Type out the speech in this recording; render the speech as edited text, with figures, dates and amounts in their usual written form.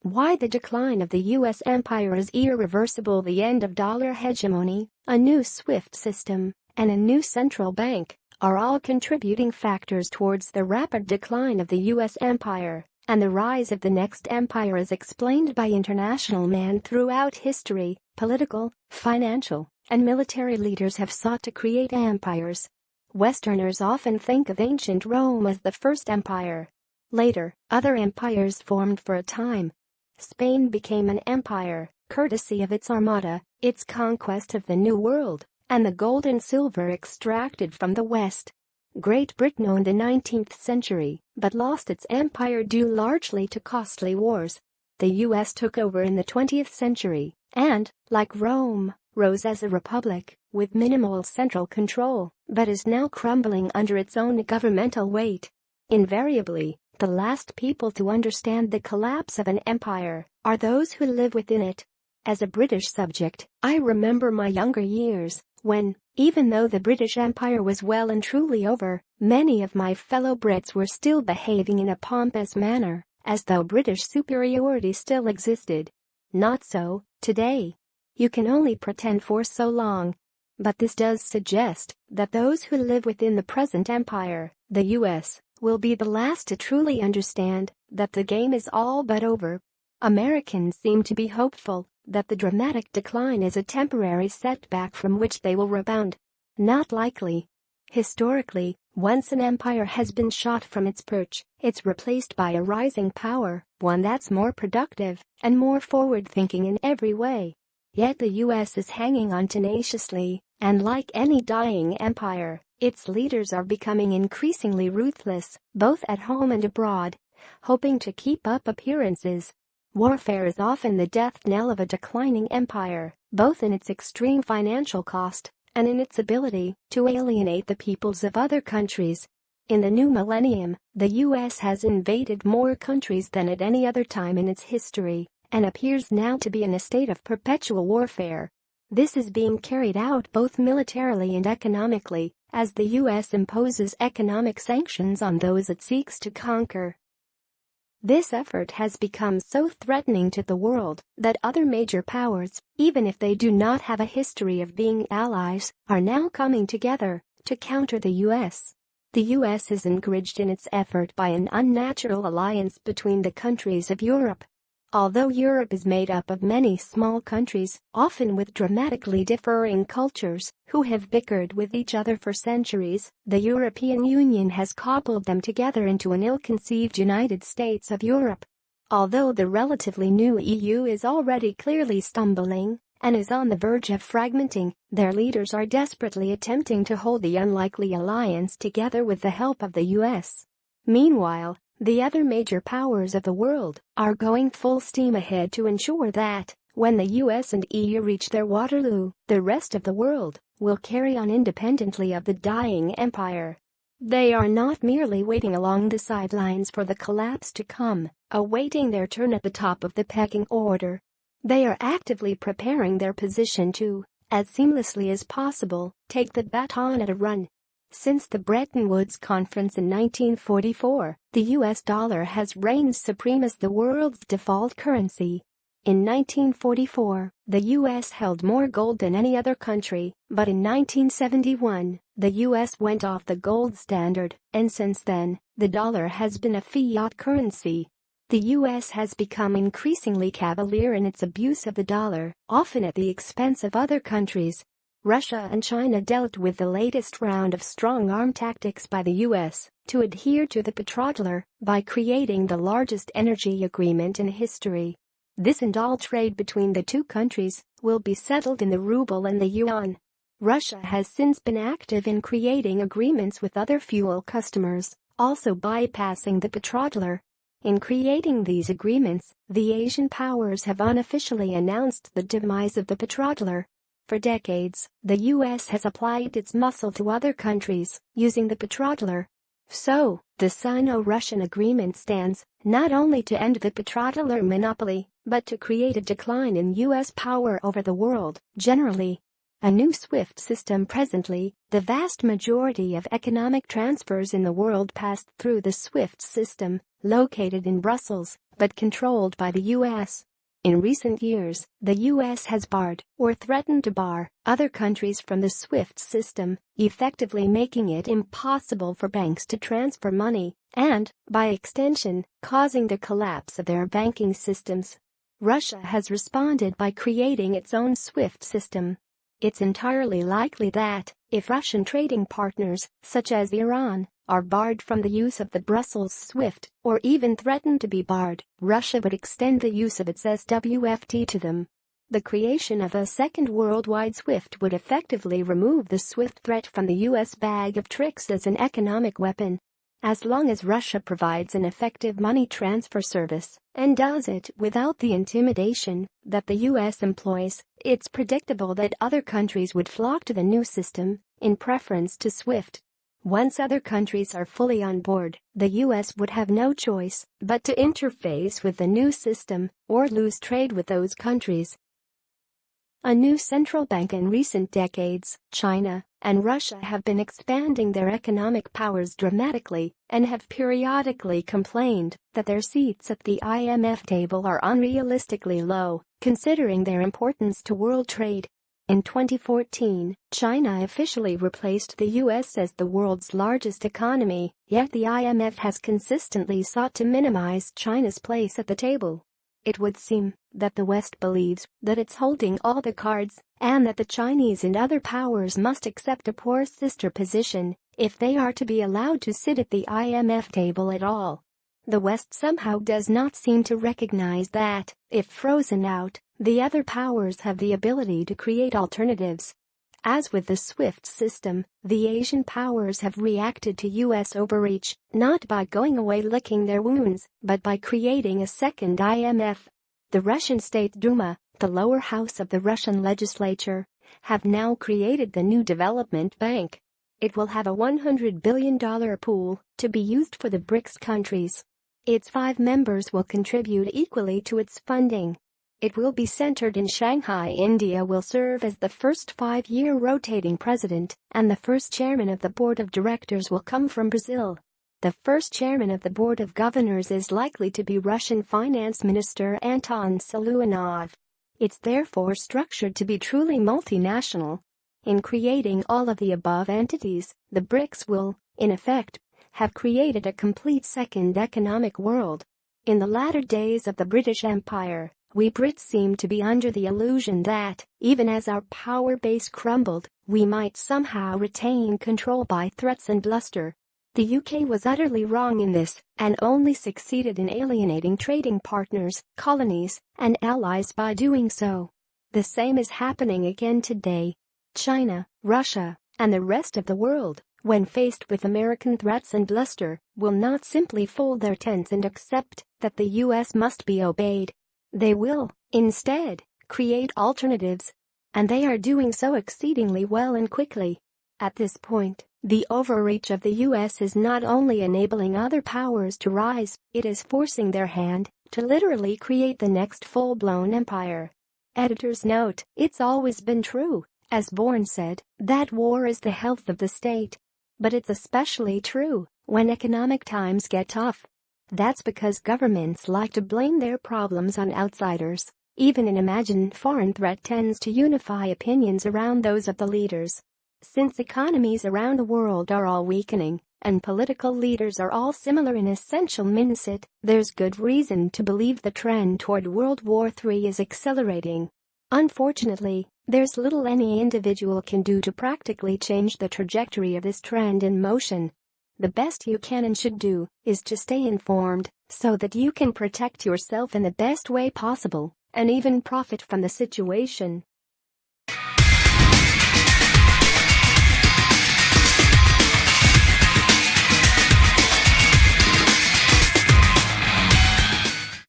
Why the decline of the U.S. empire is irreversible. The end of dollar hegemony, a new SWIFT system, and a new central bank are all contributing factors towards the rapid decline of the U.S. empire, and the rise of the next empire is explained by international men throughout history. Political, financial, and military leaders have sought to create empires. Westerners often think of ancient Rome as the first empire. Later, other empires formed for a time. Spain became an empire, courtesy of its armada, its conquest of the New World, and the gold and silver extracted from the West. Great Britain owned the 19th century, but lost its empire due largely to costly wars. The U.S. took over in the 20th century, and, like Rome, rose as a republic, with minimal central control, but is now crumbling under its own governmental weight. Invariably, the last people to understand the collapse of an empire are those who live within it. As a British subject, I remember my younger years, when, even though the British Empire was well and truly over, many of my fellow Brits were still behaving in a pompous manner, as though British superiority still existed. Not so, today. You can only pretend for so long. But this does suggest that those who live within the present empire, the U.S., will be the last to truly understand that the game is all but over. Americans seem to be hopeful that the dramatic decline is a temporary setback from which they will rebound. Not likely. Historically, once an empire has been shot from its perch, it's replaced by a rising power, one that's more productive and more forward-thinking in every way. Yet the U.S. is hanging on tenaciously, and like any dying empire, its leaders are becoming increasingly ruthless, both at home and abroad, hoping to keep up appearances. Warfare is often the death knell of a declining empire, both in its extreme financial cost and in its ability to alienate the peoples of other countries. In the new millennium, the U.S. has invaded more countries than at any other time in its history, and appears now to be in a state of perpetual warfare. This is being carried out both militarily and economically, as the U.S. imposes economic sanctions on those it seeks to conquer. This effort has become so threatening to the world that other major powers, even if they do not have a history of being allies, are now coming together to counter the U.S. The U.S. is encouraged in its effort by an unnatural alliance between the countries of Europe. Although Europe is made up of many small countries, often with dramatically differing cultures, who have bickered with each other for centuries, the European Union has cobbled them together into an ill-conceived United States of Europe. Although the relatively new EU is already clearly stumbling and is on the verge of fragmenting, their leaders are desperately attempting to hold the unlikely alliance together with the help of the U.S. Meanwhile, the other major powers of the world are going full steam ahead to ensure that, when the US and EU reach their Waterloo, the rest of the world will carry on independently of the dying empire. They are not merely waiting along the sidelines for the collapse to come, awaiting their turn at the top of the pecking order. They are actively preparing their position to, as seamlessly as possible, take the baton at a run. Since the Bretton Woods Conference in 1944, the U.S. dollar has reigned supreme as the world's default currency. In 1944, the U.S. held more gold than any other country, but in 1971, the U.S. went off the gold standard, and since then, the dollar has been a fiat currency. The U.S. has become increasingly cavalier in its abuse of the dollar, often at the expense of other countries. Russia and China dealt with the latest round of strong-arm tactics by the U.S. to adhere to the petrodollar by creating the largest energy agreement in history. This and all trade between the two countries will be settled in the ruble and the yuan. Russia has since been active in creating agreements with other fuel customers, also bypassing the petrodollar. In creating these agreements, the Asian powers have unofficially announced the demise of the petrodollar. For decades, the U.S. has applied its muscle to other countries, using the petrodollar. So, the Sino-Russian agreement stands, not only to end the petrodollar monopoly, but to create a decline in U.S. power over the world, generally. A new SWIFT system. Presently, the vast majority of economic transfers in the world pass through the SWIFT system, located in Brussels, but controlled by the U.S. In recent years, the U.S. has barred, or threatened to bar, other countries from the SWIFT system, effectively making it impossible for banks to transfer money and, by extension, causing the collapse of their banking systems. Russia has responded by creating its own SWIFT system. It's entirely likely that, if Russian trading partners, such as Iran, are barred from the use of the Brussels SWIFT, or even threatened to be barred, Russia would extend the use of its SWFT to them. The creation of a second worldwide SWIFT would effectively remove the SWIFT threat from the U.S. bag of tricks as an economic weapon. As long as Russia provides an effective money transfer service and does it without the intimidation that the U.S. employs, it's predictable that other countries would flock to the new system in preference to SWIFT. Once other countries are fully on board, the U.S. would have no choice but to interface with the new system or lose trade with those countries. A new central bank. In recent decades, China and Russia have been expanding their economic powers dramatically and have periodically complained that their seats at the IMF table are unrealistically low, considering their importance to world trade. In 2014, China officially replaced the U.S. as the world's largest economy, yet the IMF has consistently sought to minimize China's place at the table. It would seem that the West believes that it's holding all the cards and that the Chinese and other powers must accept a poor sister position if they are to be allowed to sit at the IMF table at all. The West somehow does not seem to recognize that, if frozen out, the other powers have the ability to create alternatives. As with the SWIFT system, the Asian powers have reacted to U.S. overreach, not by going away licking their wounds, but by creating a second IMF. The Russian State Duma, the lower house of the Russian legislature, have now created the new development bank. It will have a $100 billion pool to be used for the BRICS countries. Its 5 members will contribute equally to its funding. It will be centered in Shanghai. India will serve as the first 5-year rotating president, and the first chairman of the board of directors will come from Brazil. The first chairman of the board of governors is likely to be Russian Finance Minister Anton Siluanov. It's therefore structured to be truly multinational. In creating all of the above entities, the BRICS will, in effect, have created a complete second economic world. In the latter days of the British Empire, we Brits seemed to be under the illusion that, even as our power base crumbled, we might somehow retain control by threats and bluster. The UK was utterly wrong in this, and only succeeded in alienating trading partners, colonies, and allies by doing so. The same is happening again today. China, Russia, and the rest of the world, when faced with American threats and bluster, will not simply fold their tents and accept that the US must be obeyed. They will, instead, create alternatives. And they are doing so exceedingly well and quickly. At this point, the overreach of the US is not only enabling other powers to rise, it is forcing their hand to literally create the next full-blown empire. Editor's note: it's always been true, as Bourne said, that war is the health of the state. But it's especially true when economic times get tough. That's because governments like to blame their problems on outsiders. Even an imagined foreign threat tends to unify opinions around those of the leaders. Since economies around the world are all weakening, and political leaders are all similar in essential mindset, there's good reason to believe the trend toward World War III is accelerating. Unfortunately, there's little any individual can do to practically change the trajectory of this trend in motion. The best you can and should do is to stay informed so that you can protect yourself in the best way possible and even profit from the situation.